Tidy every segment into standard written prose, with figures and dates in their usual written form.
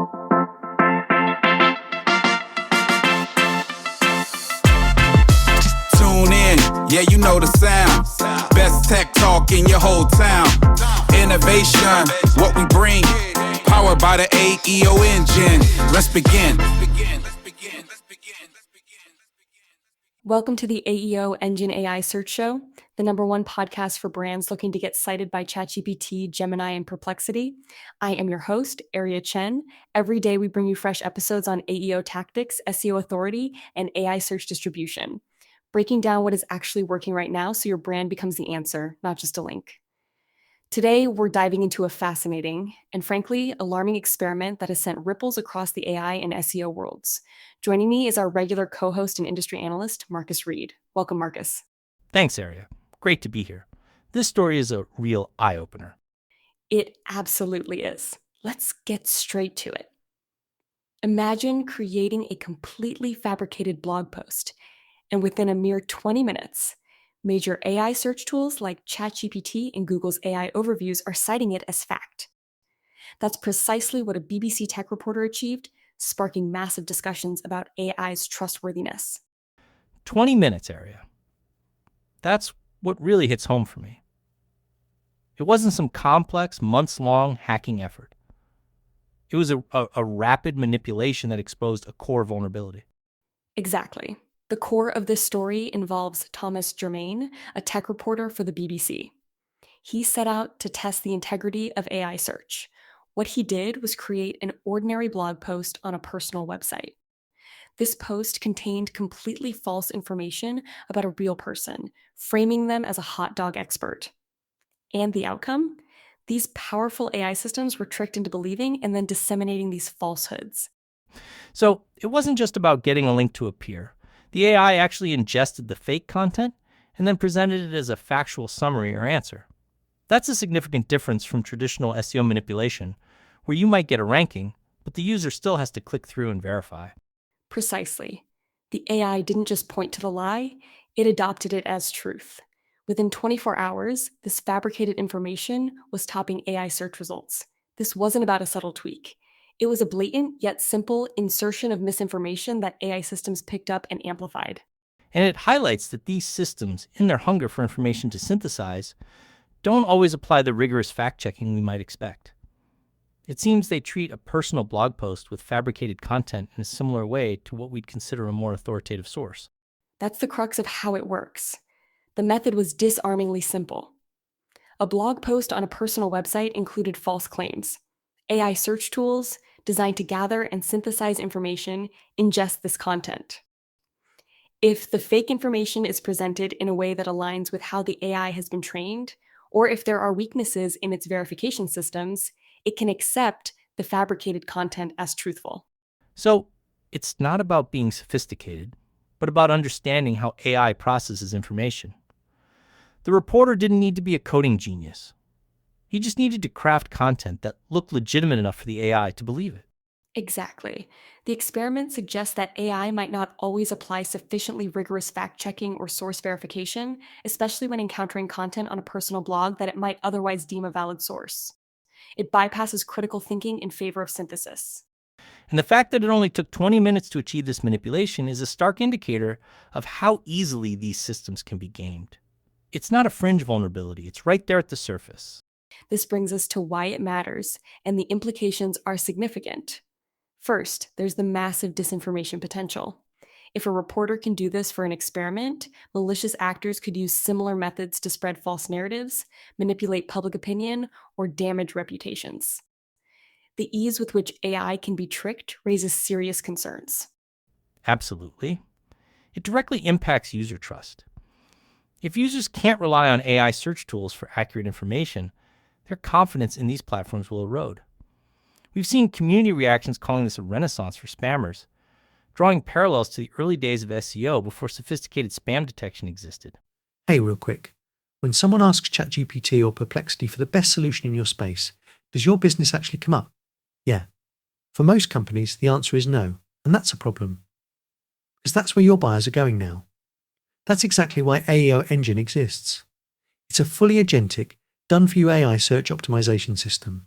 Tune in, yeah, you know the sound. Best tech talk in your whole town. Innovation, what we bring. Powered by the AEO engine. Let's begin. Welcome to the AEO Engine AI Search Show, the #1 podcast for brands looking to get cited by ChatGPT, Gemini, and Perplexity. I am your host, Aria Chen. Every day we bring you fresh episodes on AEO tactics, SEO authority, and AI search distribution, breaking down what is actually working right now so your brand becomes the answer, not just a link. Today, we're diving into a fascinating and frankly alarming experiment that has sent ripples across the AI and SEO worlds. Joining me is our regular co-host and industry analyst, Marcus Reid. Welcome, Marcus. Thanks, Aria. Great to be here. This story is a real eye-opener. It absolutely is. Let's get straight to it. Imagine creating a completely fabricated blog post, and within a mere 20 minutes, major AI search tools like ChatGPT and Google's AI overviews are citing it as fact. That's precisely what a BBC tech reporter achieved, sparking massive discussions about AI's trustworthiness. 20 minutes, Aria. That's what really hits home for me. It wasn't some complex, months-long hacking effort. It was a rapid manipulation that exposed a core vulnerability. Exactly. The core of this story involves Thomas Germain, a tech reporter for the BBC. He set out to test the integrity of AI search. What he did was create an ordinary blog post on a personal website. This post contained completely false information about a real person, framing them as a hot dog expert. And the outcome? These powerful AI systems were tricked into believing and then disseminating these falsehoods. So it wasn't just about getting a link to appear. The AI actually ingested the fake content and then presented it as a factual summary or answer. That's a significant difference from traditional SEO manipulation, where you might get a ranking, but the user still has to click through and verify. Precisely. The AI didn't just point to the lie, it adopted it as truth. Within 24 hours, this fabricated information was topping AI search results. This wasn't about a subtle tweak. It was a blatant yet simple insertion of misinformation that AI systems picked up and amplified. And it highlights that these systems, in their hunger for information to synthesize, don't always apply the rigorous fact-checking we might expect. It seems they treat a personal blog post with fabricated content in a similar way to what we'd consider a more authoritative source. That's the crux of how it works. The method was disarmingly simple. A blog post on a personal website included false claims. AI search tools, designed to gather and synthesize information, ingest this content. If the fake information is presented in a way that aligns with how the AI has been trained, or if there are weaknesses in its verification systems, it can accept the fabricated content as truthful. So it's not about being sophisticated, but about understanding how AI processes information. The reporter didn't need to be a coding genius. He just needed to craft content that looked legitimate enough for the AI to believe it. Exactly. The experiment suggests that AI might not always apply sufficiently rigorous fact-checking or source verification, especially when encountering content on a personal blog that it might otherwise deem a valid source. It bypasses critical thinking in favor of synthesis. And the fact that it only took 20 minutes to achieve this manipulation is a stark indicator of how easily these systems can be gamed. It's not a fringe vulnerability, it's right there at the surface. This brings us to why it matters, and the implications are significant. First, there's the massive disinformation potential. If a reporter can do this for an experiment, malicious actors could use similar methods to spread false narratives, manipulate public opinion, or damage reputations. The ease with which AI can be tricked raises serious concerns. Absolutely. It directly impacts user trust. If users can't rely on AI search tools for accurate information, their confidence in these platforms will erode. We've seen community reactions calling this a renaissance for spammers, drawing parallels to the early days of SEO before sophisticated spam detection existed. Hey, real quick. When someone asks ChatGPT or Perplexity for the best solution in your space, does your business actually come up? Yeah. For most companies, the answer is no, and that's a problem. Because that's where your buyers are going now. That's exactly why AEO Engine exists. It's a fully agentic, done-for-you AI search optimization system.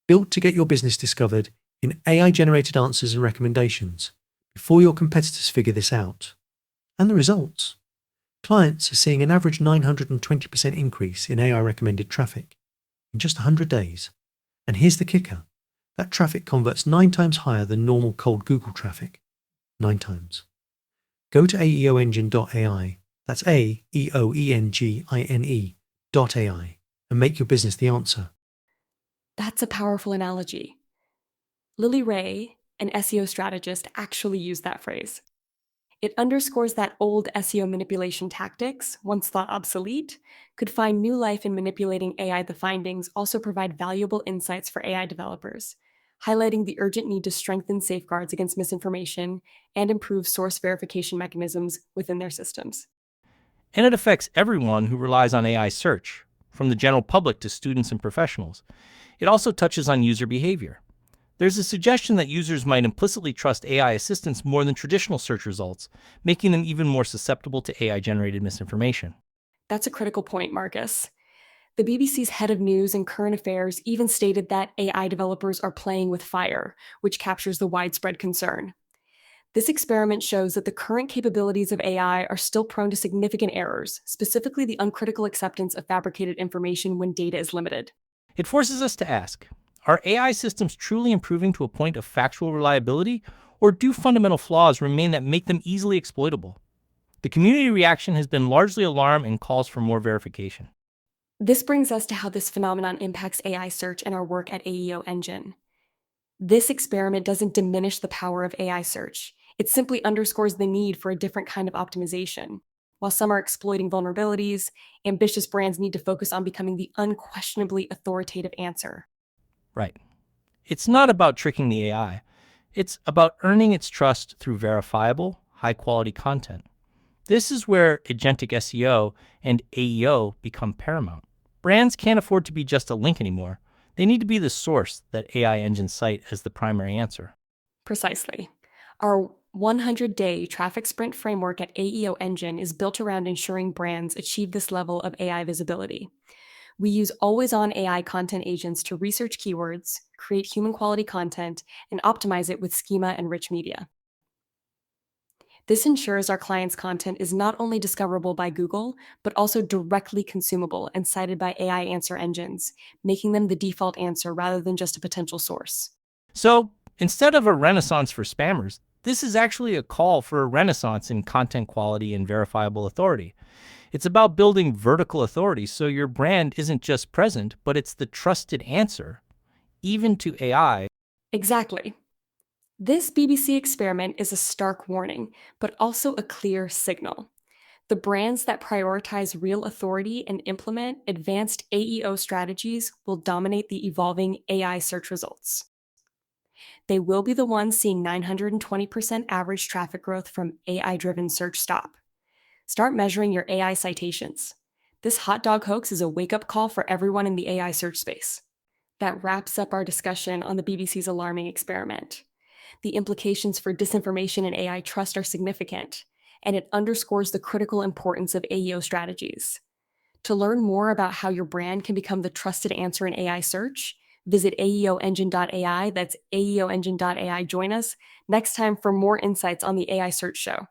Built to get your business discovered in AI-generated answers and recommendations before your competitors figure this out. And the results? Clients are seeing an average 920% increase in AI-recommended traffic in just 100 days. And here's the kicker. That traffic converts 9 times higher than normal cold Google traffic. 9 times. Go to AEOengine.ai, that's AEOengine.ai, and make your business the answer. That's a powerful analogy. Lily Ray, an SEO strategist, actually used that phrase. It underscores that old SEO manipulation tactics, once thought obsolete, could find new life in manipulating AI. The findings also provide valuable insights for AI developers, highlighting the urgent need to strengthen safeguards against misinformation and improve source verification mechanisms within their systems. And it affects everyone who relies on AI search, from the general public to students and professionals. It also touches on user behavior. There's a suggestion that users might implicitly trust AI assistants more than traditional search results, making them even more susceptible to AI-generated misinformation. That's a critical point, Marcus. The BBC's head of news and current affairs even stated that AI developers are playing with fire, which captures the widespread concern. This experiment shows that the current capabilities of AI are still prone to significant errors, specifically the uncritical acceptance of fabricated information when data is limited. It forces us to ask, are AI systems truly improving to a point of factual reliability, or do fundamental flaws remain that make them easily exploitable? The community reaction has been largely alarm and calls for more verification. This brings us to how this phenomenon impacts AI search and our work at AEO Engine. This experiment doesn't diminish the power of AI search. It simply underscores the need for a different kind of optimization. While some are exploiting vulnerabilities, ambitious brands need to focus on becoming the unquestionably authoritative answer. Right. It's not about tricking the AI. It's about earning its trust through verifiable, high-quality content. This is where agentic SEO and AEO become paramount. Brands can't afford to be just a link anymore. They need to be the source that AI engines cite as the primary answer. Precisely. Our 100-day traffic sprint framework at AEO Engine is built around ensuring brands achieve this level of AI visibility. We use always-on AI content agents to research keywords, create human-quality content, and optimize it with schema and rich media. This ensures our clients' content is not only discoverable by Google, but also directly consumable and cited by AI answer engines, making them the default answer rather than just a potential source. So, instead of a renaissance for spammers, this is actually a call for a renaissance in content quality and verifiable authority. It's about building vertical authority so your brand isn't just present, but it's the trusted answer, even to AI. Exactly. This BBC experiment is a stark warning, but also a clear signal. The brands that prioritize real authority and implement advanced AEO strategies will dominate the evolving AI search results. They will be the ones seeing 920% average traffic growth from AI-driven search. Start measuring your AI citations. This hot dog hoax is a wake-up call for everyone in the AI search space. That wraps up our discussion on the BBC's alarming experiment. The implications for disinformation and AI trust are significant, and it underscores the critical importance of AEO strategies. To learn more about how your brand can become the trusted answer in AI search, visit AEOengine.ai. That's AEOengine.ai. Join us next time for more insights on the AI Search Show.